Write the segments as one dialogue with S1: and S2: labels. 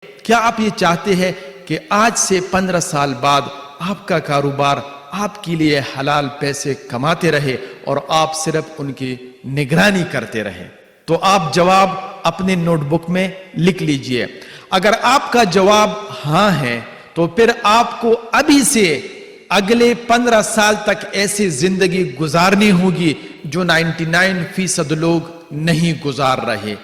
S1: کیا آپ یہ چاہتے ہیں کہ آج سے 15 سال بعد آپ کا کاروبار آپ کے لیے حلال پیسے کماتے رہے اور آپ صرف ان کی نگرانی کرتے رہے؟ تو آپ جواب اپنے نوٹ بک میں لکھ لیجئے۔ اگر آپ کا جواب ہاں ہے تو پھر آپ کو ابھی سے اگلے 15 سال تک ایسی زندگی گزارنی ہوگی جو 99% لوگ نہیں گزار رہے۔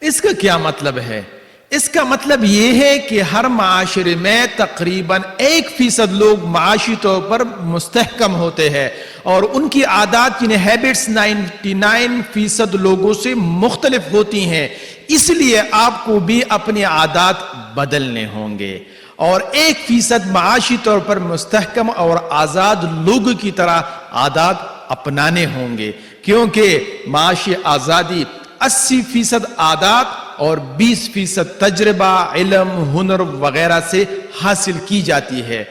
S1: اس کا کیا مطلب ہے؟ اس کا مطلب یہ ہے کہ ہر معاشرے میں تقریباً 1% لوگ معاشی طور پر مستحکم ہوتے ہیں اور ان کی عادات یعنی ہیبٹس 99% لوگوں سے مختلف ہوتی ہیں۔ اس لیے آپ کو بھی اپنے عادات بدلنے ہوں گے اور 1% معاشی طور پر مستحکم اور آزاد لوگوں کی طرح عادات اپنانے ہوں گے، کیونکہ معاشی آزادی 80% عادات اور 20% تجربہ، علم، ہنر وغیرہ سے حاصل کی جاتی ہے۔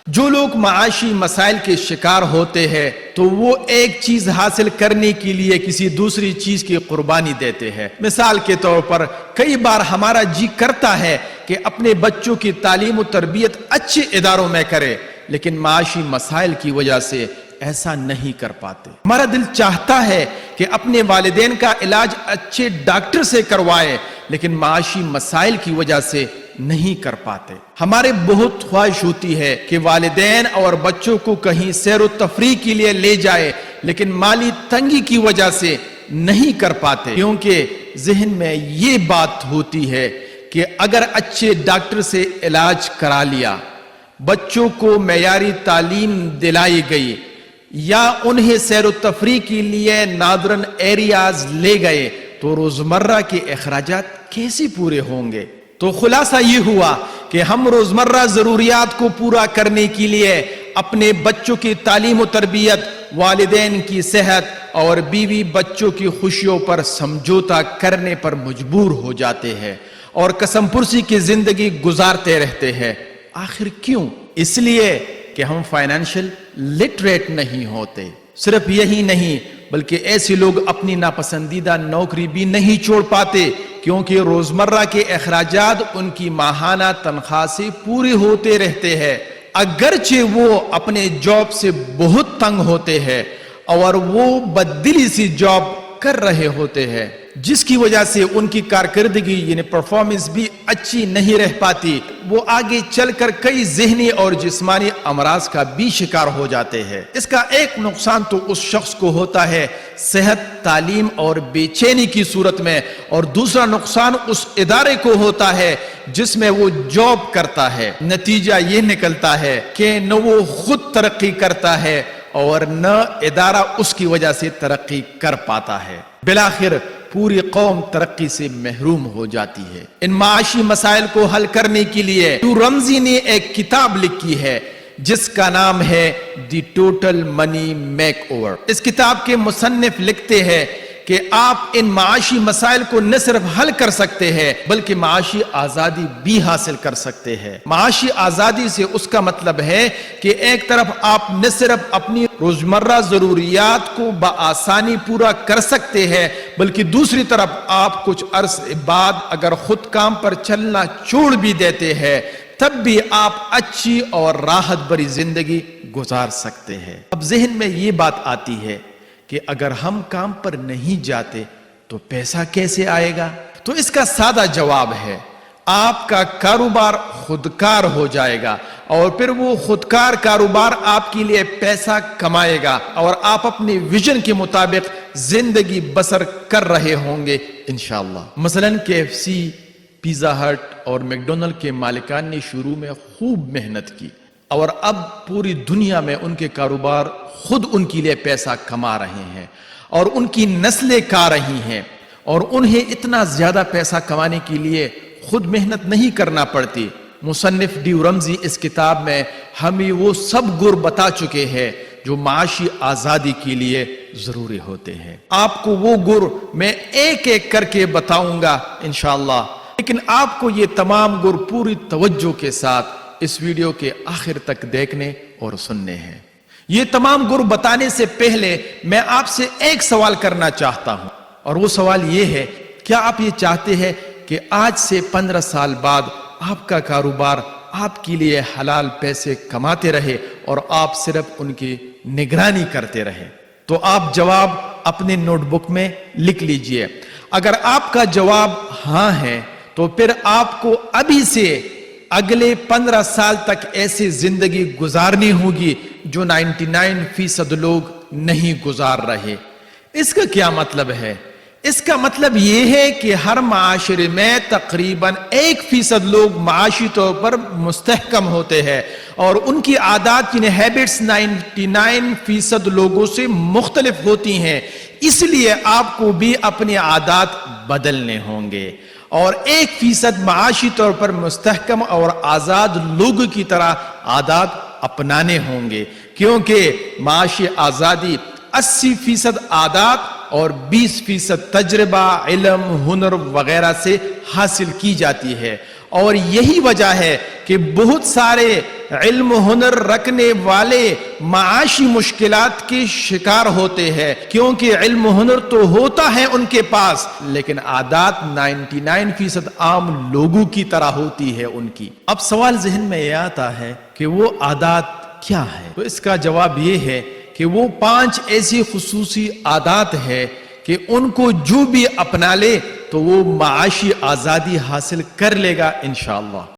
S1: جو لوگ معاشی مسائل کے شکار ہوتے ہیں تو وہ ایک چیز حاصل کرنے کے لیے کسی دوسری چیز کی قربانی دیتے ہیں۔ مثال کے طور پر کئی بار ہمارا جی کرتا ہے کہ اپنے بچوں کی تعلیم و تربیت اچھے اداروں میں کرے، لیکن معاشی مسائل کی وجہ سے ایسا نہیں کر پاتے۔ ہمارا دل چاہتا ہے کہ اپنے والدین کا علاج اچھے ڈاکٹر سے کروائے، لیکن معاشی مسائل کی وجہ سے نہیں کر پاتے۔ ہمارے بہت خواہش ہوتی ہے کہ والدین اور بچوں کو کہیں سیر و تفریح کے لیے لے جائے، لیکن مالی تنگی کی وجہ سے نہیں کر پاتے، کیونکہ ذہن میں یہ بات ہوتی ہے کہ اگر اچھے ڈاکٹر سے علاج کرا لیا، بچوں کو معیاری تعلیم دلائی گئی یا انہیں سیر و تفریح کے لیے نادرن ایریاز لے گئے تو روزمرہ کے اخراجات کیسے پورے ہوں گے؟ تو خلاصہ یہ ہوا کہ ہم روزمرہ ضروریات کو پورا کرنے کے لیے اپنے بچوں کی تعلیم و تربیت، والدین کی صحت اور بیوی بچوں کی خوشیوں پر سمجھوتا کرنے پر مجبور ہو جاتے ہیں اور قسم پرسی کی زندگی گزارتے رہتے ہیں۔ آخر کیوں؟ اس لیے کہ ہم فائنینشل لٹریٹ نہیں ہوتے۔ صرف یہی نہیں بلکہ ایسے لوگ اپنی ناپسندیدہ نوکری بھی نہیں چھوڑ پاتے، کیونکہ روزمرہ کے اخراجات ان کی ماہانہ تنخواہ سے پورے ہوتے رہتے ہیں، اگرچہ وہ اپنے جاب سے بہت تنگ ہوتے ہیں اور وہ بددلی سی جاب کر رہے ہوتے ہیں، جس کی وجہ سے ان کی کارکردگی یعنی پرفارمنس بھی اچھی نہیں رہ پاتی۔ وہ آگے چل کر کئی ذہنی اور جسمانی امراض کا بھی شکار ہو جاتے ہیں۔ اس کا ایک نقصان تو اس شخص کو ہوتا ہے صحت، تعلیم اور بے چینی کی صورت میں، اور دوسرا نقصان اس ادارے کو ہوتا ہے جس میں وہ جاب کرتا ہے۔ نتیجہ یہ نکلتا ہے کہ نہ وہ خود ترقی کرتا ہے اور نہ ادارہ اس کی وجہ سے ترقی کر پاتا ہے۔ بالآخر پوری قوم ترقی سے محروم ہو جاتی ہے۔ ان معاشی مسائل کو حل کرنے کے لیے رمزی نے ایک کتاب لکھی ہے جس کا نام ہے the total money makeover. اس کتاب کے مصنف لکھتے ہیں کہ آپ ان معاشی مسائل کو نہ صرف حل کر سکتے ہیں بلکہ معاشی آزادی بھی حاصل کر سکتے ہیں۔ معاشی آزادی سے اس کا مطلب ہے کہ ایک طرف آپ نہ صرف اپنی روزمرہ ضروریات کو بآسانی پورا کر سکتے ہیں بلکہ دوسری طرف آپ کچھ عرصے بعد اگر خود کام پر چلنا چھوڑ بھی دیتے ہیں تب بھی آپ اچھی اور راحت بھری زندگی گزار سکتے ہیں۔ اب ذہن میں یہ بات آتی ہے کہ اگر ہم کام پر نہیں جاتے تو پیسہ کیسے آئے گا؟ تو اس کا سادہ جواب ہے آپ کا کاروبار خودکار ہو جائے گا اور پھر وہ خودکار کاروبار آپ کے لیے پیسہ کمائے گا اور آپ اپنے ویژن کے مطابق زندگی بسر کر رہے ہوں گے انشاءاللہ۔ مثلا KFC، پیزا ہٹ اور میکڈونلڈ کے مالکان نے شروع میں خوب محنت کی اور اب پوری دنیا میں ان کے کاروبار خود ان کے لیے پیسہ کما رہے ہیں اور ان کی نسلیں کھا رہی ہیں اور انہیں اتنا زیادہ پیسہ کمانے کے لیے خود محنت نہیں کرنا پڑتی۔ مصنف ڈیو رمزی اس کتاب میں ہمیں وہ سب گر بتا چکے ہیں جو معاشی آزادی کے لیے ضروری ہوتے ہیں۔ آپ کو وہ گر میں ایک ایک کر کے بتاؤں گا انشاءاللہ، لیکن آپ کو یہ تمام گر پوری توجہ کے ساتھ اس ویڈیو کے آخر تک دیکھنے اور سننے ہیں۔ یہ تمام گر بتانے سے پہلے میں آپ سے ایک سوال کرنا چاہتا ہوں، اور وہ سوال یہ ہے، کیا آپ یہ چاہتے ہیں کہ آج سے 15 سال بعد آپ کا کاروبار آپ کے لیے حلال پیسے کماتے رہے اور آپ صرف ان کی نگرانی کرتے رہے؟ تو آپ جواب اپنے نوٹ بک میں لکھ لیجئے۔ اگر آپ کا جواب ہاں ہے تو پھر آپ کو ابھی سے اگلے 15 سال تک ایسی زندگی گزارنی ہوگی جو 99% لوگ نہیں گزار رہے۔ اس کا کیا مطلب ہے؟ اس کا مطلب یہ ہے کہ ہر معاشرے میں تقریباً 1% لوگ معاشی طور پر مستحکم ہوتے ہیں اور ان کی عادات یعنی ہیبٹس 99% لوگوں سے مختلف ہوتی ہیں، اس لیے آپ کو بھی اپنی عادات بدلنے ہوں گے اور 1% معاشی طور پر مستحکم اور آزاد لوگوں کی طرح عادات اپنانے ہوں گے، کیونکہ معاشی آزادی 80% عادات اور 20% تجربہ، علم، ہنر وغیرہ سے حاصل کی جاتی ہے۔ اور یہی وجہ ہے کہ بہت سارے علم ہنر رکھنے والے معاشی مشکلات کے شکار ہوتے ہیں، کیونکہ علم ہنر تو ہوتا ہے ان کے پاس لیکن عادات 99% عام لوگوں کی طرح ہوتی ہے ان کی۔ اب سوال ذہن میں یہ آتا ہے کہ وہ عادات کیا ہے؟ تو اس کا جواب یہ ہے کہ وہ 5 ایسی خصوصی عادات ہے کہ ان کو جو بھی اپنا لے تو وہ معاشی آزادی حاصل کر لے گا انشاءاللہ۔